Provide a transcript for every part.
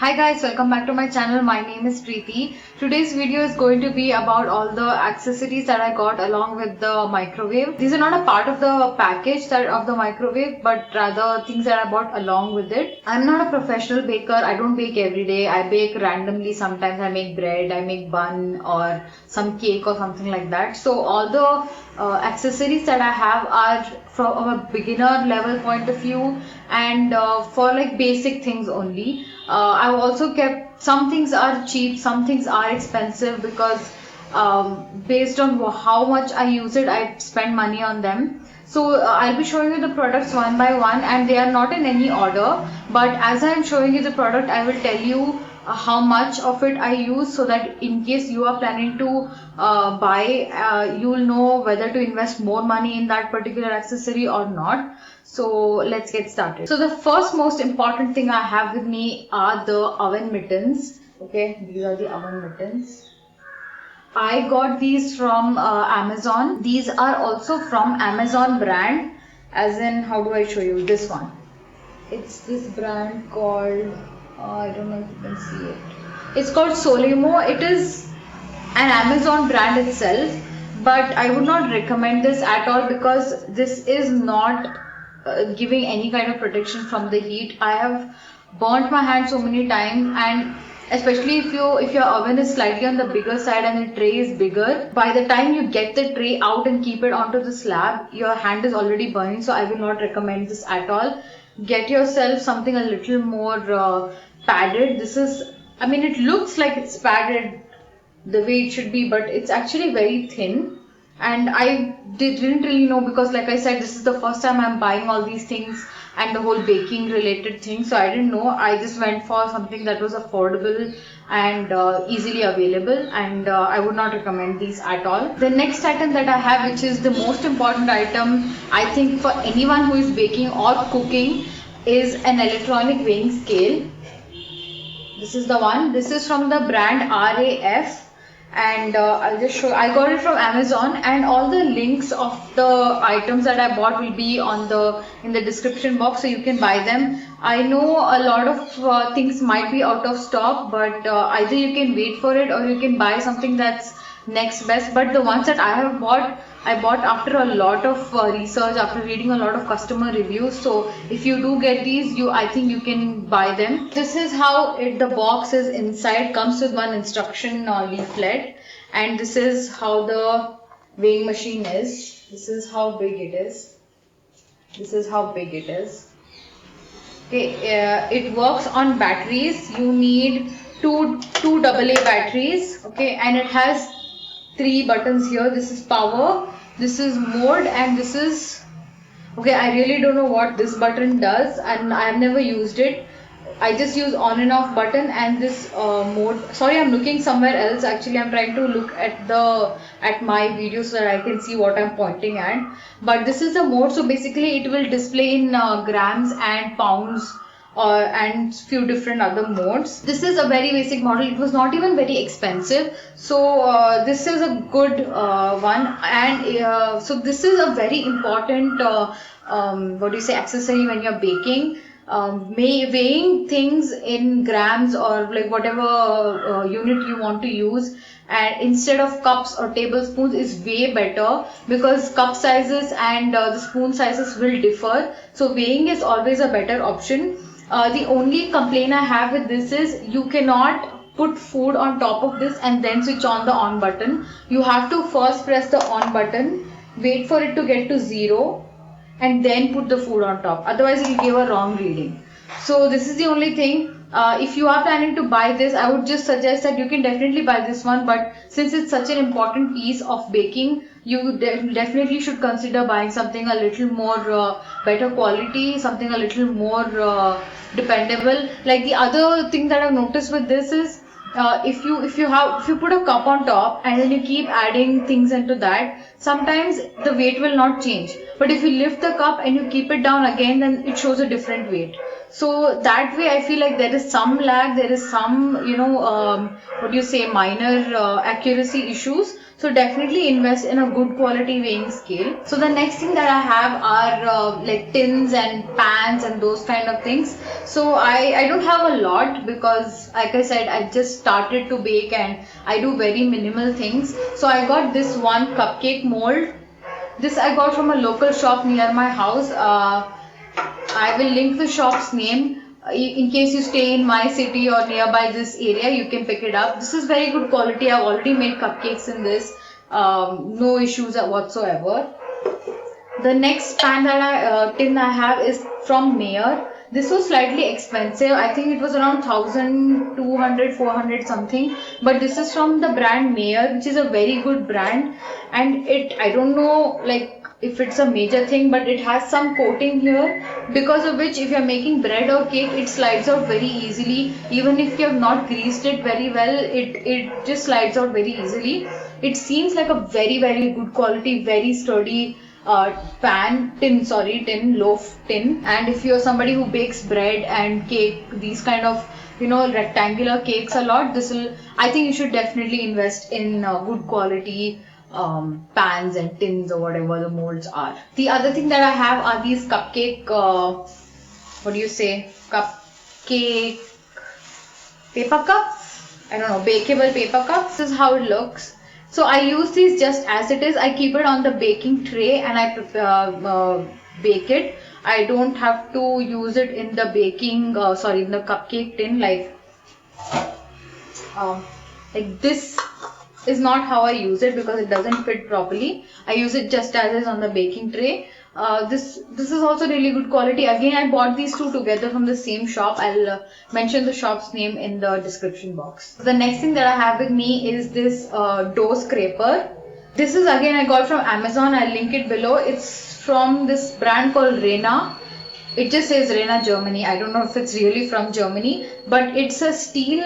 Hi guys, welcome back to my channel. My name is Preeti. Today's video is going to be about all the accessories that I got along with the microwave. These are not a part of the package of the microwave, but rather things that I bought along with it. I'm not a professional baker. I don't bake every day. I bake randomly. Sometimes I make bread, I make bun or some cake or something like that. So all the accessories that I have are from a beginner level point of view and for like basic things only. I've also kept some things are cheap, some things are expensive because based on how much I use it, I spend money on them. So I'll be showing you the products one by one and they are not in any order, but as I'm showing you the product, I will tell you how much of it I use so that in case you are planning to buy, you'll know whether to invest more money in that particular accessory or not. So let's get started. So the first most important thing I have with me are the oven mittens. Okay, these are the oven mittens. I got these from Amazon. These are also from Amazon brand, as in, how do I show you this one? It's this brand called, I don't know if you can see it. It's called Solimo. It is an Amazon brand itself, but I would not recommend this at all because this is not giving any kind of protection from the heat. I have burnt my hand so many times, and especially if your oven is slightly on the bigger side and the tray is bigger, by the time you get the tray out and keep it onto the slab, your hand is already burning. So I will not recommend this at all. Get yourself something a little more padded. This is, I mean, it looks like it's padded the way it should be, but it's actually very thin. And I didn't really know because, like I said, this is the first time I'm buying all these things and the whole baking related thing. So I didn't know. I just went for something that was affordable and easily available, and I would not recommend these at all. The next item that I have, which is the most important item I think for anyone who is baking or cooking, is an electronic weighing scale. This is the one. This is from the brand RAF, and I'll just show. I got it from Amazon, and all the links of the items that I bought will be on in the description box, so you can buy them. I know a lot of things might be out of stock, but either you can wait for it or you can buy something that's next best. But the ones that I have bought, I bought after a lot of research, after reading a lot of customer reviews. So if you do get these, I think you can buy them. This is how the box is inside. Comes with one instruction leaflet, and this is how the weighing machine is. This is how big it is. This is how big it is. Okay, it works on batteries. You need two AA batteries. Okay, and it has 3 buttons here. This is power, this is mode, and this is, okay, I really don't know what this button does and I have never used it. I just use on and off button and this mode. Sorry, I'm looking somewhere else. Actually, I'm trying to look at my video so that I can see what I'm pointing at. But this is the mode. So basically it will display in grams and pounds and few different other modes. This is a very basic model. It was not even very expensive. So this is a good one, and so this is a very important accessory when you're baking. Weighing things in grams or like whatever unit you want to use, and instead of cups or tablespoons, is way better because cup sizes and the spoon sizes will differ. So weighing is always a better option. The only complaint I have with this is you cannot put food on top of this and then switch on the on button. You have to first press the on button, wait for it to get to 0, and then put the food on top. Otherwise it will give a wrong reading. So this is the only thing. If you are planning to buy this, I would just suggest that you can definitely buy this one, but since it's such an important piece of baking, you definitely should consider buying something a little more better quality, something a little more dependable. Like the other thing that I've noticed with this is if you put a cup on top and then you keep adding things into that, sometimes the weight will not change. But if you lift the cup and you keep it down again, then it shows a different weight. So that way I feel like there is some lag, there is some, what do you say, minor accuracy issues. So definitely invest in a good quality weighing scale. So the next thing that I have are like tins and pans and those kind of things. So I don't have a lot because like I said, I just started to bake and I do very minimal things. So I got this one cupcake mold. This I got from a local shop near my house. I will link the shop's name. In case you stay in my city or nearby this area, you can pick it up. This is very good quality. I've already made cupcakes in this. No issues whatsoever. The next tin I have is from Mayer. This was slightly expensive. I think it was around 1200, 400 something. But this is from the brand Mayer, which is a very good brand. And I don't know like if it's a major thing, but it has some coating here, because of which if you're making bread or cake, it slides out very easily. Even if you have not greased it very well, it just slides out very easily. It seems like a very, very good quality, very sturdy loaf tin. And if you're somebody who bakes bread and cake, these kind of rectangular cakes a lot, I think you should definitely invest in good quality pans and tins or whatever the molds are. The other thing that I have are these cupcake cupcake paper cups. I don't know, bakeable paper cups. This is how it looks. So I use these just as it is. I keep it on the baking tray and I bake it. I don't have to use it in the in the cupcake tin like this is not how I use it because it doesn't fit properly. I use it just as is on the baking tray. This is also really good quality. Again, I bought these two together from the same shop. I'll mention the shop's name in the description box. The next thing that I have with me is this dough scraper. This is again I got from Amazon. I'll link it below. It's from this brand called Rena. It just says Rena, Germany. I don't know if it's really from Germany, but it's a steel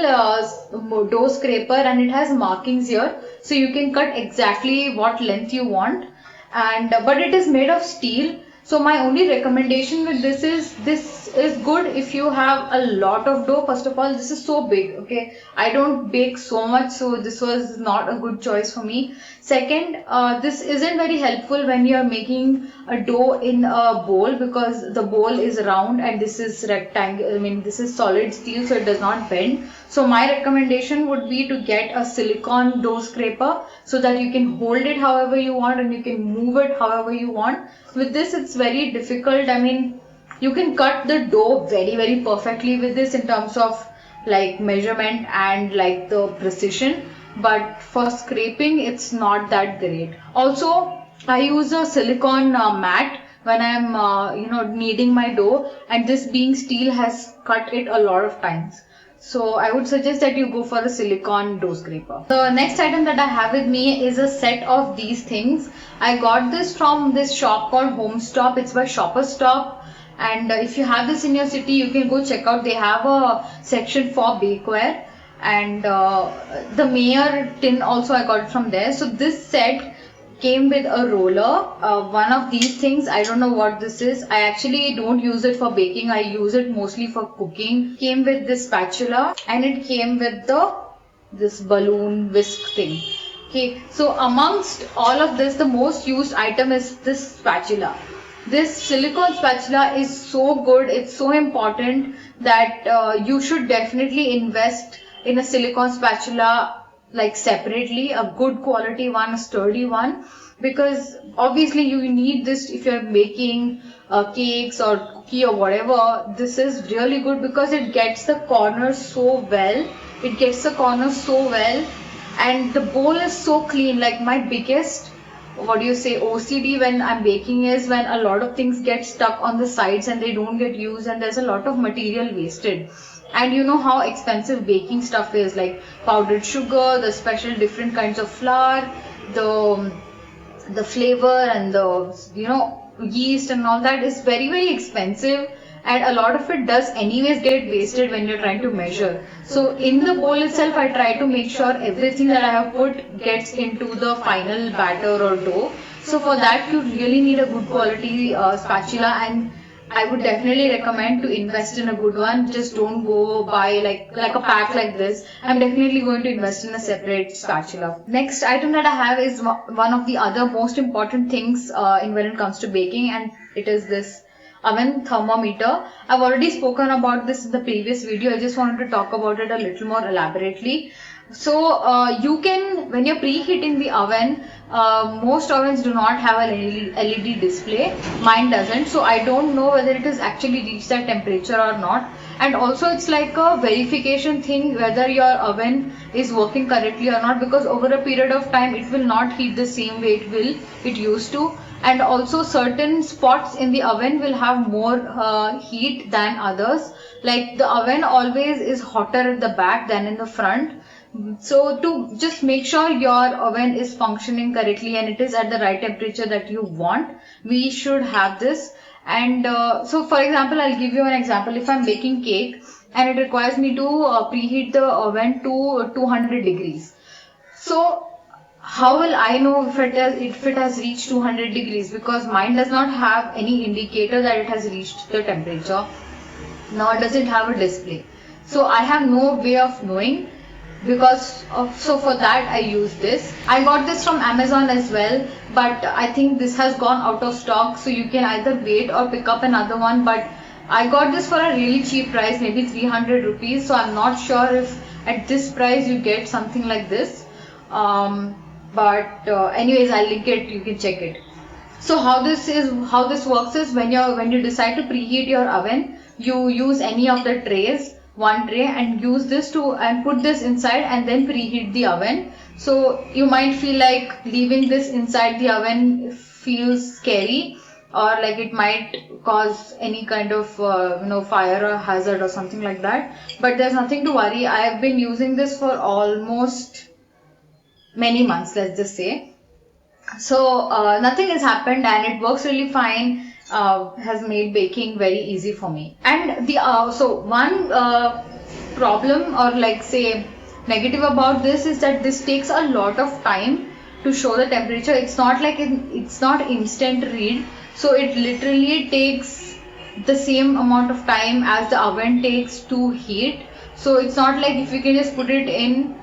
dough scraper and it has markings here. So you can cut exactly what length you want. But it is made of steel. So my only recommendation with this is good if you have a lot of dough. First of all, this is so big, okay? I don't bake so much, so this was not a good choice for me. Second, this isn't very helpful when you are making a dough in a bowl because the bowl is round and this is rectangle. I mean, this is solid steel, so it does not bend. So my recommendation would be to get a silicone dough scraper so that you can hold it however you want and you can move it however you want. With this, it's very difficult. I mean, you can cut the dough very, very perfectly with this in terms of like measurement and like the precision. But for scraping, it's not that great. Also, I use a silicone mat when I'm kneading my dough, and this being steel has cut it a lot of times. So I would suggest that you go for a silicone dough scraper. The next item that I have with me is a set of these things. I got this from this shop called Home Stop. It's by Shoppers Stop. And if you have this in your city, you can go check out. They have a section for bakeware. And the Mayer tin also I got it from there. So this set came with a roller, one of these things. I don't know what this is. I actually don't use it for baking. I use it mostly for cooking. Came with this spatula and it came with this balloon whisk thing. Okay, so amongst all of this, the most used item is this spatula. This silicone spatula is so good. It's so important that you should definitely invest in a silicone spatula like separately, a good quality one, a sturdy one, because obviously you need this if you're making cakes or cookie or whatever. This is really good because it gets the corners so well. And the bowl is so clean. Like my biggest OCD when I'm baking is when a lot of things get stuck on the sides and they don't get used and there's a lot of material wasted. And you know how expensive baking stuff is, like powdered sugar, the special different kinds of flour, the flavor and the yeast and all that is very, very expensive, and a lot of it does anyways get wasted when you're trying to measure. So in the bowl itself, I try to make sure everything that I have put gets into the final batter or dough. So for that, you really need a good quality spatula, and I would definitely recommend to invest in a good one. Just don't go buy like a pack like this. I'm definitely going to invest in a separate spatula. Next item that I have is one of the other most important things in when it comes to baking, and it is this oven thermometer. I've already spoken about this in the previous video. I just wanted to talk about it a little more elaborately. So you can, when you're preheating the oven, most ovens do not have a LED display. Mine doesn't, so I don't know whether it has actually reached that temperature or not. And also it's like a verification thing whether your oven is working correctly or not, because over a period of time it will not heat the same way it used to. And also certain spots in the oven will have more heat than others. Like the oven always is hotter at the back than in the front. So to just make sure your oven is functioning correctly and it is at the right temperature that you want, we should have this. And so for example, I'll give you an example. If I'm baking cake and it requires me to preheat the oven to 200 degrees. So how will I know if it has reached 200 degrees? Because mine does not have any indicator that it has reached the temperature, nor does it have a display. So I have no way of knowing. So for that I use this. I got this from Amazon as well, but I think this has gone out of stock, so you can either wait or pick up another one. But I got this for a really cheap price, maybe 300 rupees. So I'm not sure if at this price you get something like this. Anyways, I'll link it, you can check it. So how this works is when you decide to preheat your oven, you use any of the trays, one tray, and use this and put this inside and then preheat the oven. So you might feel like leaving this inside the oven feels scary, or like it might cause any kind of fire or hazard or something like that. But there's nothing to worry. I have been using this for almost many months, let's just say. So nothing has happened and it works really fine. Has made baking very easy for me. And one problem, or like say negative about this, is that this takes a lot of time to show the temperature. It's not like it's not instant read, so it literally takes the same amount of time as the oven takes to heat. So it's not like if you can just put it in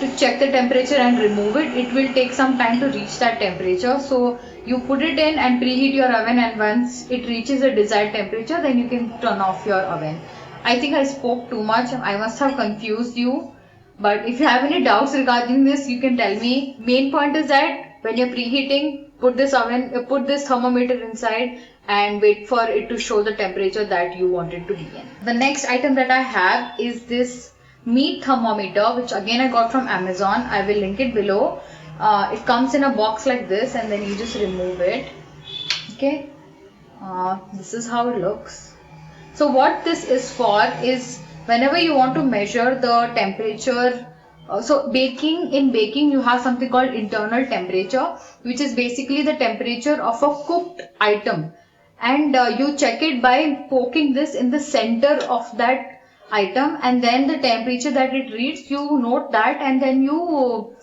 to check the temperature and remove it will take some time to reach that temperature. So you put it in and preheat your oven, and once it reaches a desired temperature, then you can turn off your oven. I think I spoke too much. I must have confused you. But if you have any doubts regarding this, you can tell me. Main point is that when you're preheating, put this thermometer inside and wait for it to show the temperature that you want it to be in. The next item that I have is this meat thermometer, which again I got from Amazon. I will link it below. It comes in a box like this, and then you just remove it. Okay, this is how it looks. So what this is for is whenever you want to measure the temperature. So in baking you have something called internal temperature, which is basically the temperature of a cooked item, and you check it by poking this in the center of that item, and then the temperature that it reads, you note that, and then you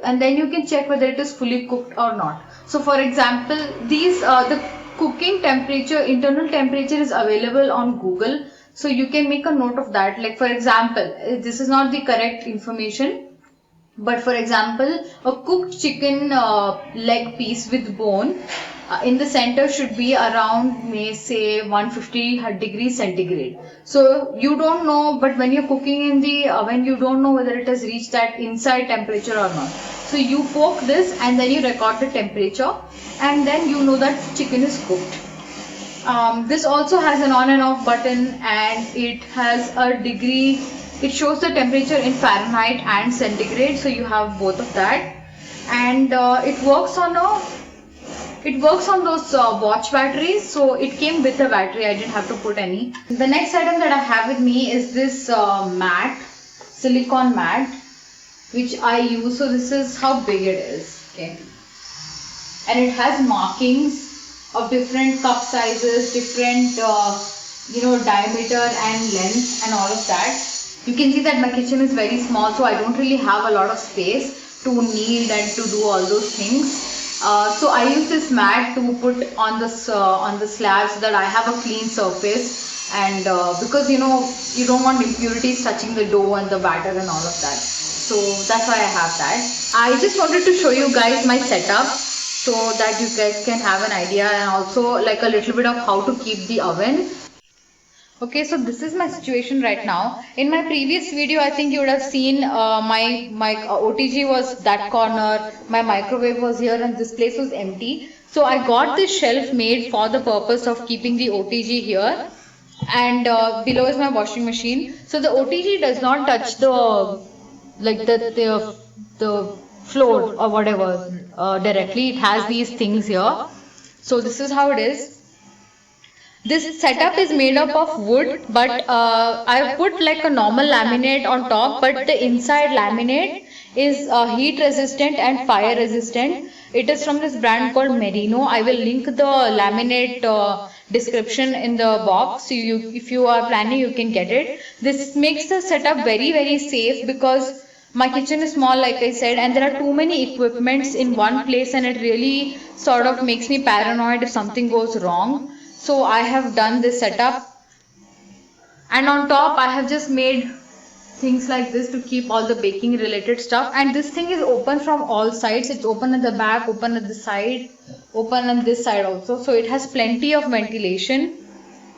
and then you can check whether it is fully cooked or not. So for example, the cooking temperature, internal temperature, is available on Google, so you can make a note of that. Like for example, this is not the correct information, but for example, a cooked chicken leg piece with bone in the center should be around, may say, 150 degrees centigrade. So you don't know, but when you're cooking in the oven, you don't know whether it has reached that inside temperature or not. So you poke this and then you record the temperature, and then you know that chicken is cooked. This also has an on and off button, and it has a degree. It shows the temperature in Fahrenheit and centigrade, so you have both of that. And it works on those watch batteries, so it came with a battery. I didn't have to put any. The next item that I have with me is this silicone mat, which I use. So this is how big it is. Okay, and it has markings of different cup sizes, different diameter and length and all of that. You can see that my kitchen is very small, so I don't really have a lot of space to knead and to do all those things. So I use this mat to put on the slab so that I have a clean surface, and because you don't want impurities touching the dough and the batter and all of that. So that's why I have that. I just wanted to show you guys my setup so that you guys can have an idea, and also like a little bit of how to keep the oven. Okay, so this is my situation right now. In my previous video, I think you would have seen my OTG was that corner, my microwave was here, and this place was empty. So I got this shelf made for the purpose of keeping the OTG here, and below is my washing machine. So the OTG does not touch the like the floor or whatever directly. It has these things here. So this is how it is. This setup is made up of wood, but I put like a normal laminate on top, but the inside laminate is heat resistant and fire resistant. It is from this brand called Merino. I will link the laminate description in the box. So if you are planning, you can get it. This makes the setup very safe because my kitchen is small, like I said, and there are too many equipments in one place, and it really sort of makes me paranoid if something goes wrong. So I have done this setup, and on top I have just made things like this to keep all the baking related stuff. And this thing is open from all sides. It's open at the back, open at the side, open on this side also. So it has plenty of ventilation.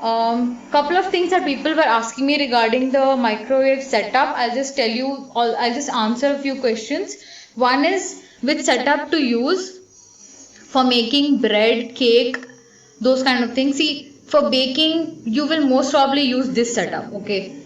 Couple of things that people were asking me regarding the microwave setup. I'll just tell you all. I'll just answer a few questions. One is which setup to use for making bread, cake, those kind of things. See, for baking, you will most probably use this setup, okay?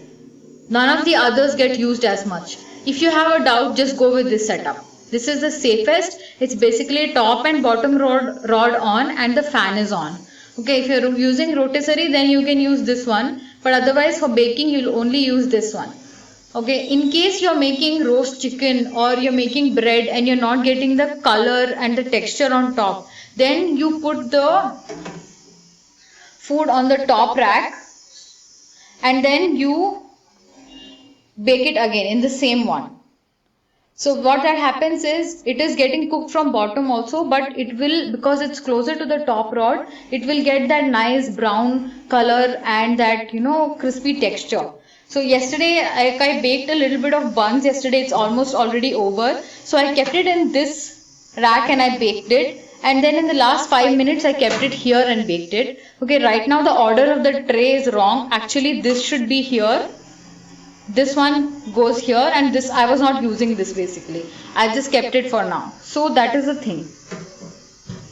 None of the others get used as much. If you have a doubt, just go with this setup. This is the safest. It's basically top and bottom rod on, and the fan is on. Okay, if you're using rotisserie, then you can use this one. But otherwise, for baking, you'll only use this one. Okay, in case you're making roast chicken or you're making bread and you're not getting the color and the texture on top, then you put the food on the top rack and then you bake it again in the same one. So what that happens is it is getting cooked from bottom also, but it will, because it's closer to the top rod, it will get that nice brown color and that crispy texture. So yesterday I baked a little bit of buns. Yesterday it's almost already over, so I kept it in this rack and I baked it. And then in the last 5 minutes I kept it here and baked it. Okay, right now the order of the tray is wrong. Actually this should be here, this one goes here, and this I was not using this basically. I just kept it for now. So that is the thing.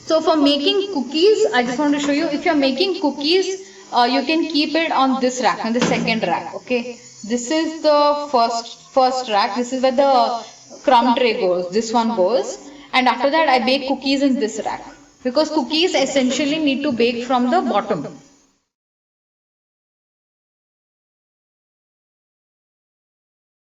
So for making cookies, I just want to show you, if you are making cookies, you can keep it on this rack, on the second rack. Okay, this is the first rack. This is where the crumb tray goes. This one goes. And after that I bake cookies in this rack, because cookies essentially need to bake from the bottom.